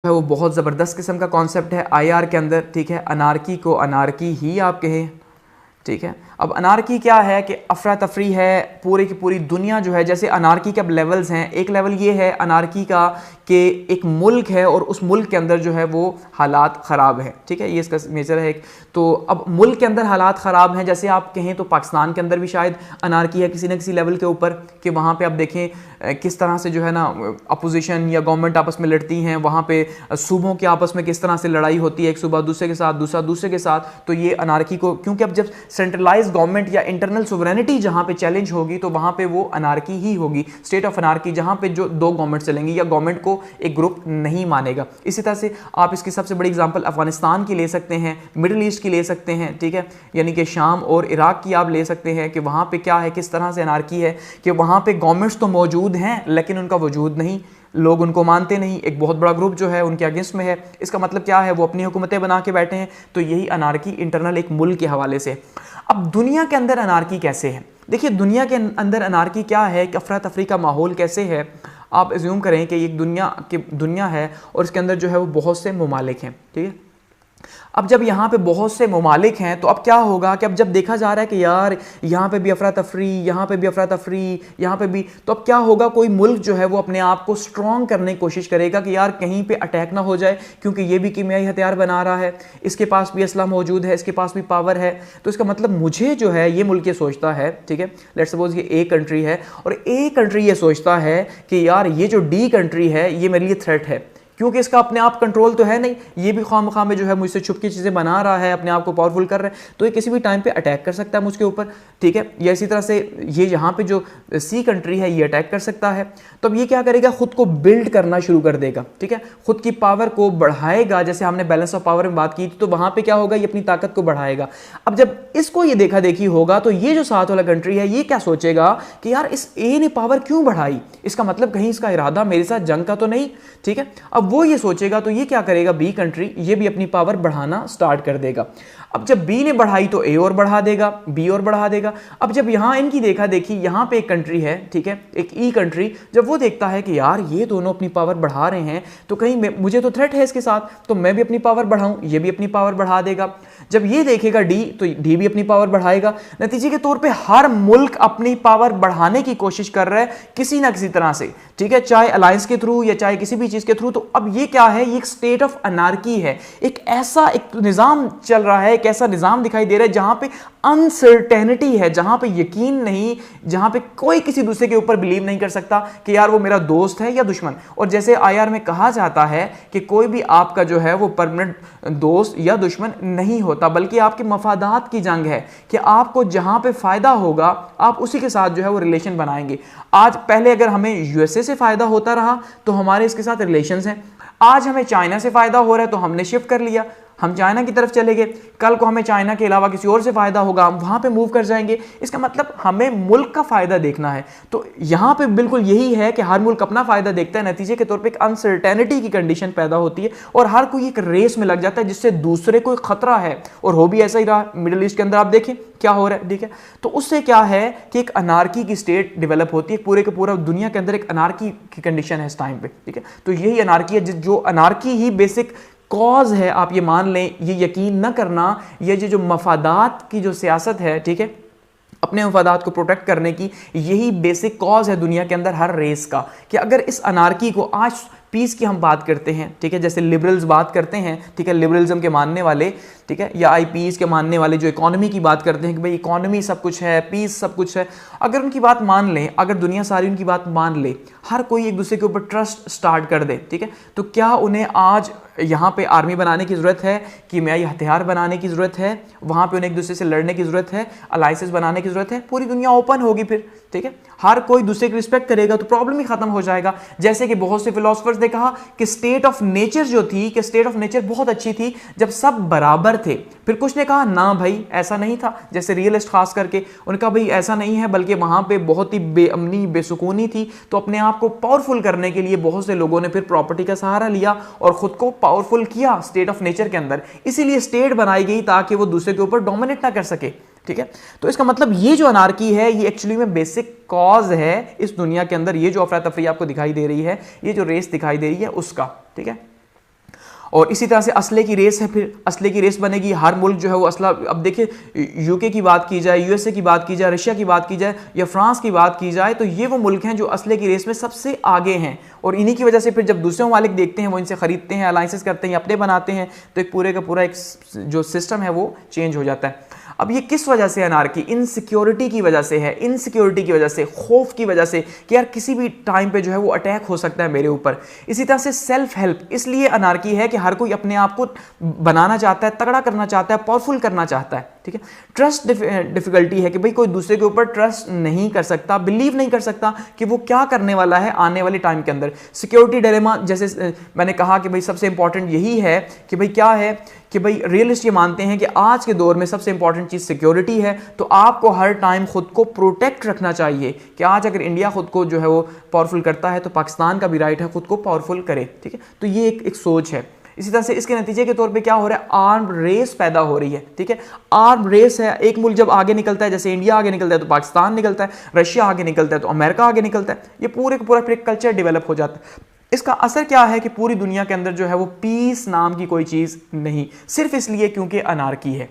है वो बहुत ज़बरदस्त किस्म का कॉन्सेप्ट है आईआर के अंदर, ठीक है। अनारकी को अनारकी ही आप कहें, ठीक है। अब अनारकी क्या है कि अफरा तफरी है, पूरी की पूरी दुनिया जो है, जैसे अनारकी के अब लेवल्स हैं। एक लेवल ये है अनारकी का कि एक मुल्क है और उस मुल्क के अंदर जो है वो हालात ख़राब है, ठीक है, ये इसका मेजर है। तो अब मुल्क के अंदर हालात ख़राब हैं, जैसे आप कहें तो पाकिस्तान के अंदर भी शायद अनारकी है किसी न किसी लेवल के ऊपर, कि वहाँ पे आप देखें किस तरह से जो है ना अपोजिशन या गवर्नमेंट आपस में लड़ती हैं, वहाँ पे सूबों के आपस में किस तरह से लड़ाई होती है, एक सूबा दूसरे के साथ, दूसरा दूसरे के साथ। तो ये अनारकी को, क्योंकि अब जब सेंट्रलाइज गवर्नमेंट या इंटरनल सोवरेनिटी जहाँ पे चैलेंज होगी तो वहाँ पे वो अनारकी ही होगी, स्टेट ऑफ अनारकी, जहाँ पे जो दो गवर्नमेंट चलेंगी या गवर्नमेंट को एक ग्रुप नहीं मानेगा। इसी तरह से आप इसकी सबसे बड़ी एग्जांपल अफगानिस्तान की ले सकते हैं, मिडिल ईस्ट की ले सकते हैं, ठीक है, यानी कि शाम और इराक की आप ले सकते हैं कि वहाँ पे क्या है, किस तरह से अनारकी है कि वहाँ पे गवर्नमेंट्स तो मौजूद हैं लेकिन उनका वजूद नहीं, लोग उनको मानते नहीं, एक बहुत बड़ा ग्रुप जो है उनके अगेंस्ट में है। इसका मतलब क्या है, वो अपनी हुकूमतें बना के बैठे हैं। तो यही अनारकी इंटरनल एक मुल्क के हवाले से। अब दुनिया के अंदर अनारकी कैसे है, देखिए दुनिया के अंदर अनारकी क्या है, कि अफरा तफरी का माहौल कैसे है। आप एज्यूम करें कि एक दुनिया है और इसके अंदर जो है वो बहुत से ममालिक हैं, ठीक है। अब जब यहाँ पे बहुत से ममालिक हैं तो अब क्या होगा कि अब जब देखा जा रहा है कि यार यहाँ पे भी अफरा तफरी, यहाँ पे भी अफरा तफरी, यहाँ पे भी, तो अब क्या होगा, कोई मुल्क जो है वो अपने आप को स्ट्रॉन्ग करने की कोशिश करेगा कि यार कहीं पे अटैक ना हो जाए, क्योंकि ये भी कीमियाई हथियार बना रहा है, इसके पास भी असला मौजूद है, इसके पास भी पावर है। तो इसका मतलब मुझे जो है ये मुल्क ये सोचता है, ठीक है, लेट्स सपोज ये ए कंट्री है और ए कंट्री ये सोचता है कि यार ये जो डी कंट्री है ये मेरे लिए थ्रेट है, क्योंकि इसका अपने आप कंट्रोल तो है नहीं, ये भी खाम में जो है मुझसे छुप की चीज़ें बना रहा है, अपने आप को पावरफुल कर रहा है, तो ये किसी भी टाइम पे अटैक कर सकता है मुझके ऊपर, ठीक है। या इसी तरह से ये यहाँ पे जो सी कंट्री है ये अटैक कर सकता है। तो अब ये क्या करेगा, खुद को बिल्ड करना शुरू कर देगा, ठीक है, खुद की पावर को बढ़ाएगा। जैसे हमने बैलेंस ऑफ पावर में बात की थी, तो वहाँ पर क्या होगा, ये अपनी ताकत को बढ़ाएगा। अब जब इसको ये देखा देखी होगा तो ये जो साथ वाला कंट्री है ये क्या सोचेगा कि यार इस ए ने पावर क्यों बढ़ाई, इसका मतलब कहीं इसका इरादा मेरे साथ जंग का तो नहीं, ठीक है। अब वो ये सोचेगा तो ये क्या करेगा, बी कंट्री, ये भी अपनी पावर बढ़ाना स्टार्ट कर देगा। अब जब बी ने बढ़ाई तो ए और बढ़ा देगा, बी और बढ़ा देगा। अब जब यहां इनकी देखा देखी, यहां पे एक कंट्री है, ठीक है, एक ई कंट्री, जब वो देखता है कि यार ये दोनों अपनी पावर बढ़ा रहे हैं तो कहीं मुझे तो थ्रेट है इसके साथ, तो मैं भी अपनी पावर बढ़ाऊं, ये भी अपनी पावर बढ़ा देगा। जब ये देखेगा डी तो डी भी अपनी पावर बढ़ाएगा। नतीजे के तौर पे हर मुल्क अपनी पावर बढ़ाने की कोशिश कर रहा है किसी ना किसी तरह से, ठीक है, चाहे अलायंस के थ्रू या चाहे किसी भी चीज के थ्रू। तो अब ये क्या है, ये एक स्टेट ऑफ अनार्की है, एक ऐसा एक निजाम चल रहा है, एक ऐसा निजाम दिखाई दे रहा है जहां पे अनसर्टेनिटी है, जहां पे यकीन नहीं, जहां पे कोई किसी दूसरे के ऊपर बिलीव नहीं कर सकता कि यार वो मेरा दोस्त है या दुश्मन। और जैसे आईआर में कहा जाता है कि कोई भी आपका जो है वो परमानेंट दोस्त या दुश्मन नहीं होता, बल्कि आपके मफादात की जंग है कि आपको जहां पे फायदा होगा आप उसी के साथ जो है वो रिलेशन बनाएंगे। आज पहले अगर हमें यूएसए से फायदा होता रहा तो हमारे इसके साथ रिलेशंस हैं, आज हमें चाइना से फायदा हो रहा है तो हमने शिफ्ट कर लिया, हम चाइना की तरफ चले गए, कल को हमें चाइना के अलावा किसी और से फायदा होगा, हम वहां पे मूव कर जाएंगे। इसका मतलब हमें मुल्क का फायदा देखना है। तो यहां पे बिल्कुल यही है कि हर मुल्क अपना फायदा देखता है, नतीजे के तौर पे एक अनसर्टेनिटी की कंडीशन पैदा होती है और हर कोई एक रेस में लग जाता है जिससे दूसरे को खतरा है। और हो भी ऐसा ही रहा, मिडिल ईस्ट के अंदर आप देखें क्या हो रहा है, ठीक है। तो उससे क्या है कि एक अनार्की की स्टेट डेवलप होती है, पूरे के पूरा दुनिया के अंदर एक अनार्की की कंडीशन है इस टाइम पे, ठीक है। तो यही अनार्की है, जो अनार्की ही बेसिक कॉज है, आप ये मान लें, ये यकीन न करना, ये जो मफादात की जो सियासत है, ठीक है, अपने मफादात को प्रोटेक्ट करने की, यही बेसिक कॉज है दुनिया के अंदर हर रेस का। कि अगर इस अनार्की को, आज पीस की हम बात करते हैं, ठीक है, जैसे लिबरल्स बात करते हैं, ठीक है, लिबरलिज्म के मानने वाले, ठीक है, या आईपीस के मानने वाले जो इकोनॉमी की बात करते हैं कि भाई इकोनॉमी सब कुछ है, पीस सब कुछ है, अगर उनकी बात मान लें, अगर दुनिया सारी उनकी बात मान ले, हर कोई एक दूसरे के ऊपर ट्रस्ट स्टार्ट कर दे, ठीक है, तो क्या उन्हें आज यहाँ पे आर्मी बनाने की ज़रूरत है, कीमियाई हथियार बनाने की ज़रूरत है, वहाँ पे उन्हें एक दूसरे से लड़ने की ज़रूरत है, अलाइंसेस बनाने की ज़रूरत है? पूरी दुनिया ओपन होगी फिर, ठीक है, हर कोई दूसरे की रिस्पेक्ट करेगा तो प्रॉब्लम ही खत्म हो जाएगा। जैसे कि बहुत से फिलोसफर्स ने कहा कि स्टेट ऑफ नेचर जो थी, कि स्टेट ऑफ नेचर बहुत अच्छी थी जब सब बराबर थे। फिर कुछ ने कहा ना भाई ऐसा नहीं था, जैसे रियलिस्ट खास करके, उनका भाई ऐसा नहीं है, बल्कि वहाँ पे बहुत ही बेअमनी बेसुकूनी थी। तो अपने आप को पावरफुल करने के लिए बहुत से लोगों ने फिर प्रॉपर्टी का सहारा लिया और खुद को पावरफुल किया स्टेट ऑफ नेचर के अंदर। इसीलिए स्टेट बनाई गई ताकि वो दूसरे के ऊपर डोमिनेट ना कर सके, ठीक है। तो इसका मतलब ये जो अनार्की है ये एक्चुअली में बेसिक कॉज है इस दुनिया के अंदर, ये जो अफरा तफरी आपको दिखाई दे रही है, ये जो रेस दिखाई दे रही है उसका, ठीक है। और इसी तरह से असले की रेस है, फिर असले की रेस बनेगी, हर मुल्क जो है वो असला, अब देखिए यूके की बात की जाए, यूएसए की बात की जाए, रशिया की बात की जाए या फ्रांस की बात की जाए, तो ये वो मुल्क हैं जो असले की रेस में सबसे आगे हैं। और इन्हीं की वजह से फिर जब दूसरे ममालिक देखते हैं, वो इनसे खरीदते हैं, अलाइंसेस करते हैं, अपने बनाते हैं, तो एक पूरे का पूरा एक जो सिस्टम है वो चेंज हो जाता है। अब ये किस वजह से अनार्की, इनसिक्योरिटी की वजह से है, इनसिक्योरिटी की वजह से, खौफ की वजह से कि यार किसी भी टाइम पे जो है वो अटैक हो सकता है मेरे ऊपर। इसी तरह से सेल्फ हेल्प, इसलिए अनार्की है कि हर कोई अपने आप को बनाना चाहता है, तगड़ा करना चाहता है, पावरफुल करना चाहता है, ठीक है। ट्रस्ट डिफिकल्टी है कि भाई कोई दूसरे के ऊपर ट्रस्ट नहीं कर सकता, बिलीव नहीं कर सकता कि वो क्या करने वाला है आने वाले टाइम के अंदर। सिक्योरिटी डिलेमा, जैसे मैंने कहा कि भाई सबसे इंपॉर्टेंट यही है कि भाई क्या है कि भाई रियलिस्ट ये मानते हैं कि आज के दौर में सबसे इंपॉर्टेंट चीज़ सिक्योरिटी है, तो आपको हर टाइम खुद को प्रोटेक्ट रखना चाहिए कि आज अगर इंडिया खुद को जो है वो पावरफुल करता है तो पाकिस्तान का भी राइट है खुद को पावरफुल करे, ठीक है। तो ये एक सोच है। इसी तरह से इसके नतीजे के तौर पे क्या हो रहा है, आर्म रेस पैदा हो रही है, ठीक है। आर्म रेस है, एक मुल्क जब आगे निकलता है, जैसे इंडिया आगे निकलता है तो पाकिस्तान निकलता है, रशिया आगे निकलता है तो अमेरिका आगे निकलता है, ये पूरे का पूरा फिर एक कल्चर डेवलप हो जाता है। इसका असर क्या है कि पूरी दुनिया के अंदर जो है वो पीस नाम की कोई चीज़ नहीं, सिर्फ इसलिए क्योंकि अनार्की है।